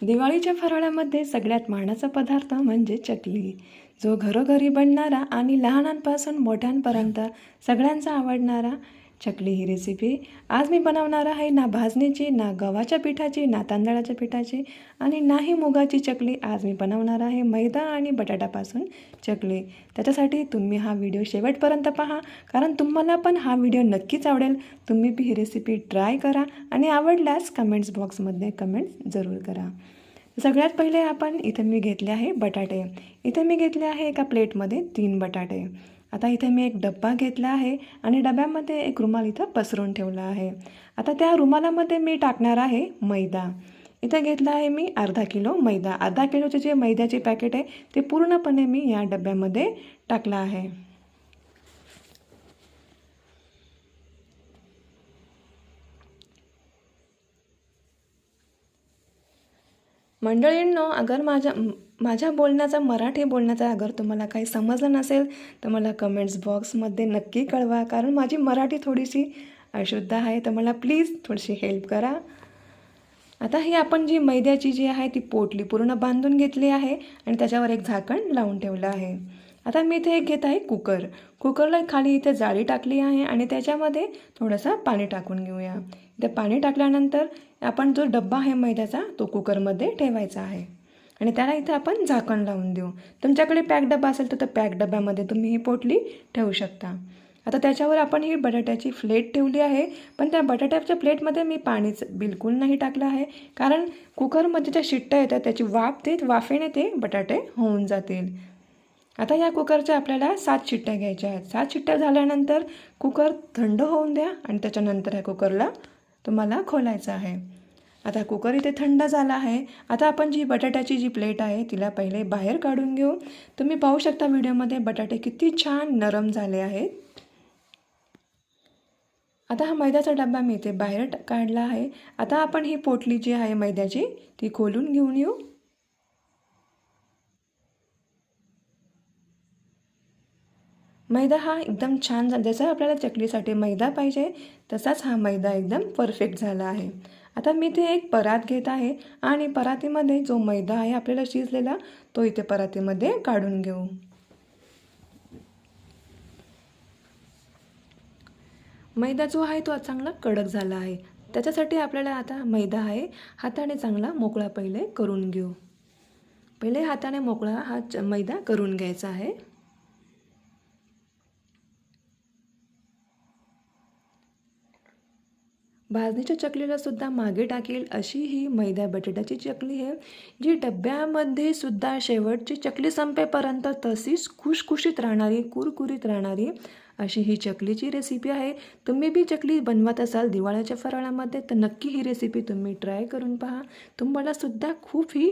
दिवाळीच्या फराळामध्ये सगळ्यात मानाचा पदार्थ म्हणजे चकली, जो घरोघरी बनणारा आणि लहानांपासून मोठ्यांपर्यंत सगळ्यांचा आवडणारा चकली ही रेसिपी आज मी बनवणार आहे. ना भाजणीची, ना गव्हाच्या पिठाची, ना तांदळाच्या पिठाची आणि नाही मुगाची चकली. आज मी बनवणार आहे मैदा आणि बटाट्यापासून चकली. त्याच्यासाठी तुम्ही हा व्हिडिओ शेवटपर्यंत पहा, कारण तुम्हाला पण हा व्हिडिओ नक्कीच आवडेल. तुम्ही बी ही रेसिपी ट्राय करा आणि आवडल्यास कमेंट्स बॉक्समध्ये कमेंट्स जरूर करा. सगळ्यात पहिले आपण इथे मी घेतले आहे बटाटे. इथे मी घेतले आहे एका प्लेटमध्ये 3 बटाटे. आता इथे मी एक डब्बा घेतला आहे आणि डब्यामध्ये एक रुमाल इथं पसरून ठेवला आहे. आता त्या रुमालामध्ये मी टाकणार आहे मैदा. इथे घेतला आहे मी अर्धा किलो मैदा. अर्धा किलोचे जे मैद्याचे पॅकेट आहे ते पूर्णपणे मी या डब्यामध्ये टाकलं आहे. मंडळींनो, अगर माझ्या बोलण्याचा मराठी बोलण्याचा अगर तुम्हाला काही समजलं नसेल तर मला कमेंट्स बॉक्समध्ये नक्की कळवा, कारण माझी मराठी थोडीशी अशुद्ध आहे, तर मला प्लीज थोडीशी हेल्प करा. आता ही आपण जी मैद्याची जी आहे ती पोटली पूर्ण बांधून घेतली आहे आणि त्याच्यावर एक झाकण लावून ठेवलं आहे. आता मी इथे एक घेत आहे कुकर. कुकरला खाली इथे जाळी टाकली आहे आणि त्याच्यामध्ये थोडंसं पाणी टाकून घेऊया. इथे पाणी टाकल्यानंतर आपण जो डब्बा आहे मैद्याचा तो कुकरमध्ये ठेवायचा आहे आणि त्याला इथे आपण झाकण लावून देऊ. तुमच्याकडे पॅक डबा असेल तर पॅक डब्यामध्ये तुम्ही ही पोटली ठेवू शकता. आता त्याच्यावर आपण ही बटाट्याची प्लेट ठेवली आहे, पण त्या बटाट्याच्या प्लेटमध्ये मी पाणीच बिलकुल नाही टाकलं आहे, कारण कुकरमध्ये ज्या शिट्ट्या येतात त्याची वाफेने ते बटाटे होऊन जातील. आता या कुकरच्या आपल्याला 7 शिट्ट्या घ्यायच्या आहेत. 7 शिट्ट्या झाल्यानंतर कुकर थंड होऊन द्या आणि त्याच्यानंतर या कुकरला तुम्हाला खोलायचं आहे. आता कुकर इथे थंड झाला आहे. आता आपण जी बटाट्याची जी प्लेट आहे तिला पहिले बाहेर काढून घेऊ. तुम्ही पाहू शकता व्हिडिओमध्ये बटाटे किती छान नरम झाले आहेत. आता हा मैद्याचा डबा मी इथे बाहेर काढला आहे. आता आपण ही पोटली जी आहे मैद्याची ती खोलून घेऊन येऊ. मैदा हा एकदम छान जसा आपल्याला चकलीसाठी मैदा पाहिजे तसाच हा मैदा एकदम परफेक्ट झाला आहे. आता मी इथे एक परात घेत आहे आणि परातीमध्ये जो मैदा आहे आपल्याला शिजलेला तो इथे परातीमध्ये काढून घेऊ. मैदा जो आहे तो चांगला कडक झाला आहे. त्याच्यासाठी आपल्याला आता मैदा आहे हाताने चांगला मोकळा पहिले करून घेऊ. पहिले हाताने मोकळा हा मैदा करून घ्यायचा आहे. भाजणीच्या चकलीला सुद्धा मागे टाकेल अशी ही मैदा बटाट्याची चकली आहे, जी डब्यामध्ये सुद्धा शेवटची चकली संपेपर्यंत तशीच खुशखुशीत राहणारी, कुरकुरीत राहणारी अशी ही चकलीची रेसिपी आहे. तुम्ही बी चकली बनवत असाल दिवाळीच्या फराळामध्ये तर नक्की ही रेसिपी तुम्ही ट्राय करून पहा. तुम्हाला सुद्धा खूप ही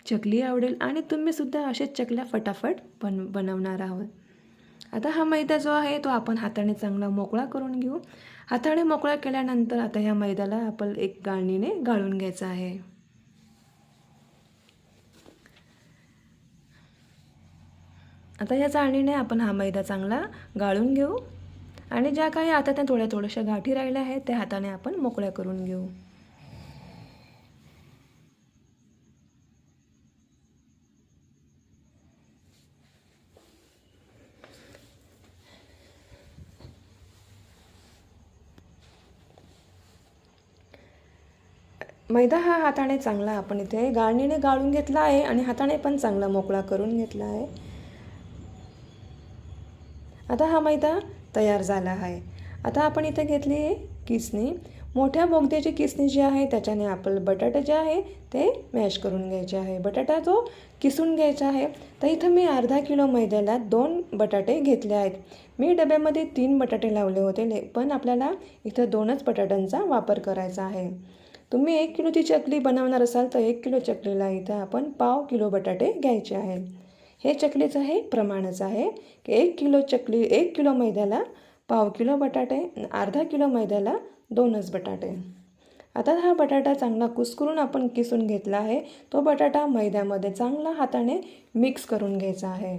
चकली आवडेल आणि तुम्ही सुद्धा असेच चकल्या फटाफट बनवणार आहोत. आता हा मैदा जो आहे तो आपण हाताने चांगला मोकळा करून घेऊ. हाताने मोकळा केल्यानंतर आता ह्या मैद्याला आपण एक गाळणीने गाळून घ्यायचं आहे. आता या चाळणीने आपण हा मैदा चांगला गाळून घेऊ आणि ज्या काही आता त्या थोड्याशा गाठी राहिल्या आहेत त्या हाताने आपण मोकळ्या करून घेऊ. मैदा हा हाताने चांगला आपण इथे गाळणीने गाळून घेतला आहे आणि हाताने पण चांगला मोकळा करून घेतला आहे. आता हा मैदा तयार झाला आहे. आता आपण इथे घेतली आहे किसणी. मोठ्या बोगद्याची किसणी जी आहे त्याच्याने आपलं बटाटे जे आहे ते मॅश करून घ्यायचे आहे. बटाटा जो किसून घ्यायचा आहे. तर इथं मी अर्धा किलो मैद्याला 2 बटाटे घेतले आहेत. मी डब्यामध्ये 3 बटाटे लावले होते, पण आपल्याला इथं 2च बटाट्यांचा वापर करायचा आहे. तुम्ही 1 किलोची चकली बनवणार असाल तर 1 किलो चकलीला इथं आपण पाव किलो बटाटे घ्यायचे आहेत. हे चकलीचं हे प्रमाणच आहे की 1 किलो मैद्याला पाव किलो बटाटे, अर्धा किलो मैद्याला 2च बटाटे. आता हा बटाटा चांगला कुस्करून आपण किसून घेतला आहे. तो बटाटा मैद्यामध्ये चांगला हाताने मिक्स करून घ्यायचा आहे.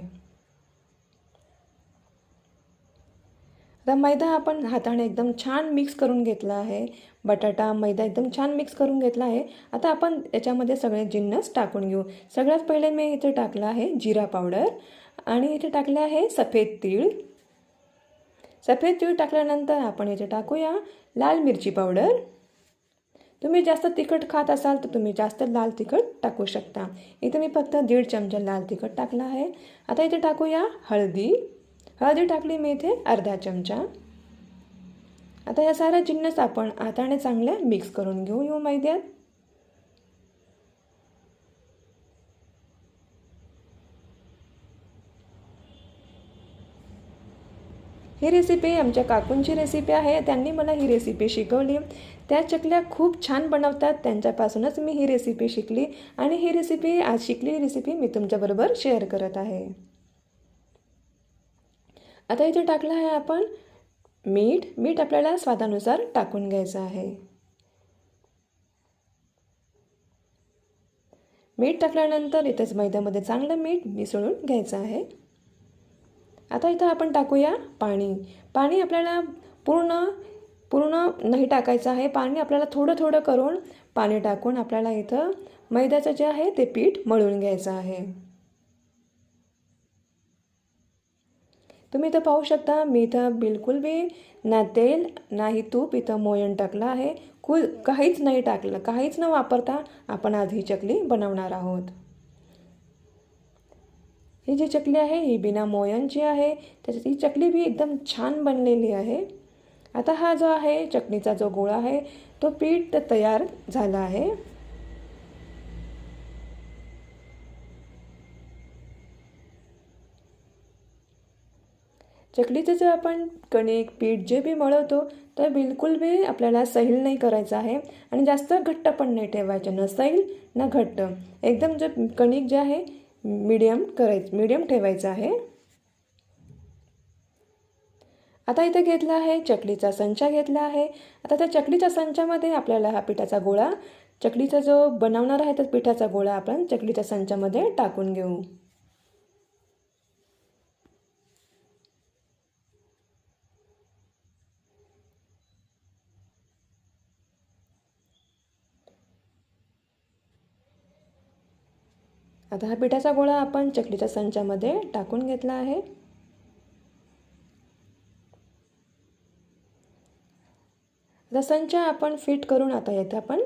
आता मैदा आपण हाताने एकदम छान मिक्स करून घेतला आहे. बटाटा मैदा एकदम छान मिक्स करून घेतला आहे. आता आपण याच्यामध्ये सगळे जिन्नस टाकून घेऊ. सगळ्यात पहिले मी इथे टाकलं आहे जिरा पावडर आणि इथे टाकले आहे सफेद तीळ. सफेद तीळ टाकल्यानंतर आपण इथे टाकूया लाल मिरची पावडर. तुम्ही जास्त तिखट खात असाल तर तुम्ही जास्त लाल तिखट टाकू शकता. इथे मी फक्त 1.5 चमचा लाल तिखट टाकला आहे. आता इथे टाकूया हळदी. हळदी टाकली मी इथे अर्धा चमचा. आता या साऱ्या जिन्नस आपण हाताने चांगल्या मिक्स करून घेऊ मैद्यात. ही रेसिपी आमच्या काकूंची रेसिपी आहे. त्यांनी मला ही रेसिपी शिकवली. त्या चकल्या खूप छान बनवतात. त्यांच्यापासूनच मी ही रेसिपी शिकली आणि ही रेसिपी आज शिकलेली रेसिपी मी तुमच्याबरोबर शेअर करत आहे. आता इथे टाकलं आहे आपण मीठ. मीठ आपल्याला स्वादानुसार टाकून घ्यायचं आहे. मीठ टाकल्यानंतर इथेच मैद्यामध्ये चांगलं मीठ मिसळून घ्यायचं आहे. आता इथं आपण टाकूया पाणी. पाणी आपल्याला पूर्ण नाही टाकायचं आहे. पाणी आपल्याला थोडं थोडं करून पाणी टाकून आपल्याला इथं मैद्याचं जे आहे ते पीठ मळून घ्यायचं आहे. तुम्ही इथं पाहू शकता मी इथं बिलकुल बी ना तेल नाही तूप इथं मोयन टाकलं आहे. काहीच नाही टाकलं. काहीच न वापरता आपण आज ही चकली बनवणार आहोत. ही जी चकली आहे ही बिना मोयनची आहे. त्याच्यात ही चकली बी एकदम छान बनलेली आहे. आता हा जो आहे चकलीचा जो गोळा आहे तो पीठ तयार झाला आहे. चकलीचं जे आपण कणिक पीठ जे बी मळवतो तर बिलकुल बी आपल्याला सैल नाही करायचं आहे आणि जास्त घट्ट पण नाही ठेवायचं. न सैल ना घट्ट. एकदम जे कणिक जे आहे मीडियम ठेवायचं आहे. आता इथे घेतला आहे चकलीचा संचा घेतला आहे. आता त्या चकलीच्या संचामध्ये आपल्याला हा पिठाचा गोळा चकलीचा जो बनवणार आहे तर पिठाचा गोळा आपण चकलीच्या संचामध्ये टाकून घेऊ. आता हा पिठाचा गोळा आपण चकलीच्या संचामध्ये टाकून घेतला आहे. आता संच आपण फिट करून आता येथे आपण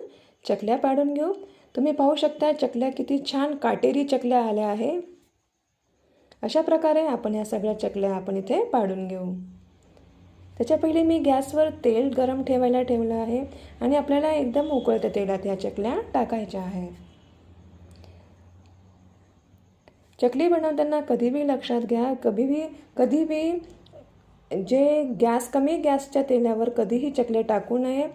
चकल्या पाडून घेऊ. तुम्ही पाहू शकता चकल्या किती छान काटेरी चकल्या आल्या आहे. अशा प्रकारे आपण या सगळ्या चकल्या आपण इथे पाडून घेऊ. त्याच्या पहिले मी गॅसवर तेल गरम ठेवायला ठेवलं आहे आणि आपल्याला एकदम उकळत्या तेलात या चकल्या टाकायच्या आहेत. चकली बनवताना कधी बी लक्षात घ्या कधी बी कमी गॅसच्या तेलावर कधीही चकल्या टाकू नये.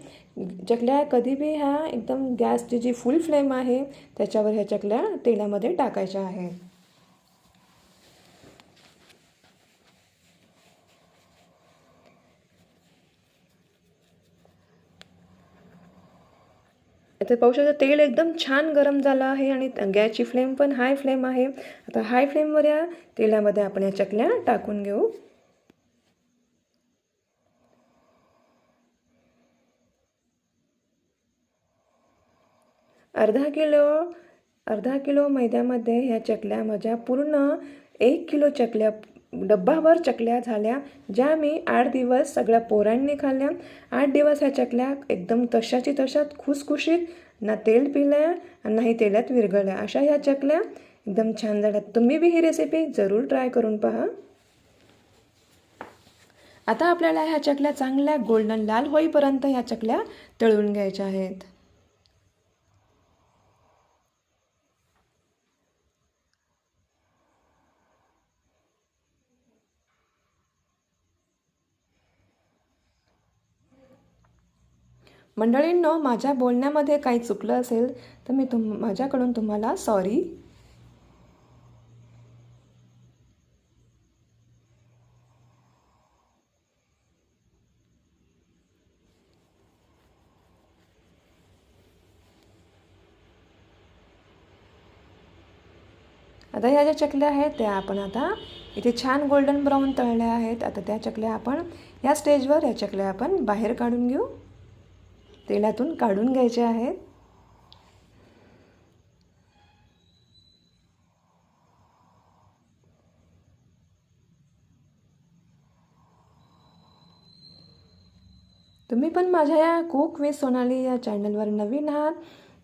चकल्या कधी बी ह्या एकदम गॅसची जी फुल फ्लेम आहे त्याच्यावर ह्या चकल्या तेलामध्ये टाकायच्या आहेत. इथे पाहू शकता तेल एकदम छान गरम झालं आहे आणि गॅसची फ्लेम पण हाय फ्लेम आहे. आता हाय फ्लेमवर या तेलामध्ये आपण या चकल्या टाकून घेऊ. अर्धा किलो मैद्यामध्ये ह्या चकल्या माझ्या पूर्ण 1 किलो चकल्या डब्बाभर चकल्या झाल्या. ज्या मी 8 दिवस सगळ्या पोरांनी खाल्ल्या. 8 दिवस ह्या चकल्या एकदम तशाची तशात खुसखुशीत ना तेल पिल्या नाही तेलात विरघळल्या अशा ह्या चकल्या एकदम छान झाल्या. तुम्ही बी ही रेसिपी जरूर ट्राय करून पहा. आता आपल्याला ह्या चकल्या चांगल्या गोल्डन लाल होईपर्यंत ह्या चकल्या तळून घ्यायच्या आहेत. मंडळींनो माझ्या बोलण्यामध्ये काही चुकलं असेल तर मी माझ्याकडून तुम्हाला सॉरी. आता ह्या ज्या चकल्या आहेत त्या आपण आता इथे छान गोल्डन ब्राऊन तळल्या आहेत. आता त्या चकल्या आपण या स्टेजवर या चकल्या आपण बाहेर काढून घेऊ. तेलातून काढून घ्यायच्या आहेत. तुम्ही पण माझ्या या कुक विथ सोनाली या चॅनलवर नवीन आहात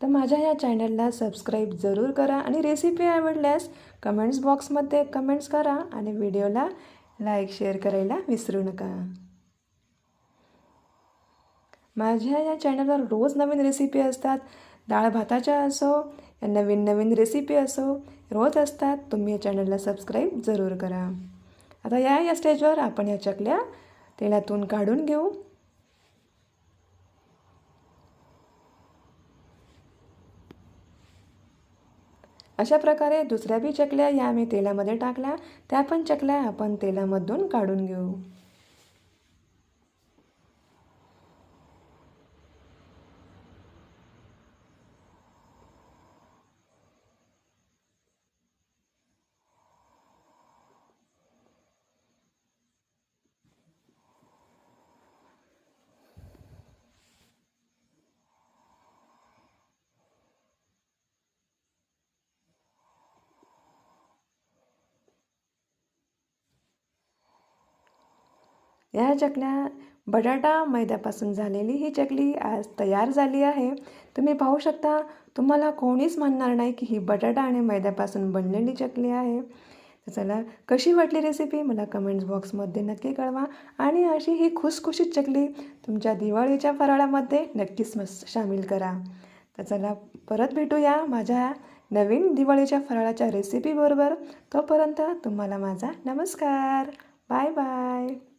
तर माझ्या या चॅनलला सबस्क्राईब जरूर करा आणि रेसिपी आवडल्यास कमेंट्स बॉक्समध्ये कमेंट्स करा आणि व्हिडिओला लाईक शेअर करायला विसरू नका. माझ्या या चॅनलवर रोज नवीन रेसिपी असतात. डाळ भाताच्या असो या नवीन नवीन रेसिपी असो रोज असतात. तुम्ही या चॅनलला सबस्क्राईब जरूर करा. आता या स्टेजवर आपण या चकल्या तेलातून काढून घेऊ. अशा प्रकारे दुसऱ्या बी चकल्या या मी तेलामध्ये टाकल्या. त्या पण चकल्या आपण तेलामधून काढून घेऊ. या चकल्या बटाटा मैद्यापासून झालेली ही चकली आज तयार झाली आहे. तुम्ही पाहू शकता. तुम्हाला कोणीच म्हणणार नाही की ही बटाटा आणि मैद्यापासून बनलेली चकली आहे. तर चला कशी वाटली रेसिपी मला कमेंट्स बॉक्समध्ये नक्की कळवा आणि अशी ही खुसखुशीत चकली तुमच्या दिवाळीच्या फराळामध्ये नक्कीच सामील करा. तर चला परत भेटूया माझ्या नवीन दिवाळीच्या फराळाच्या रेसिपीबरोबर. तोपर्यंत तुम्हाला माझा नमस्कार. Bye bye.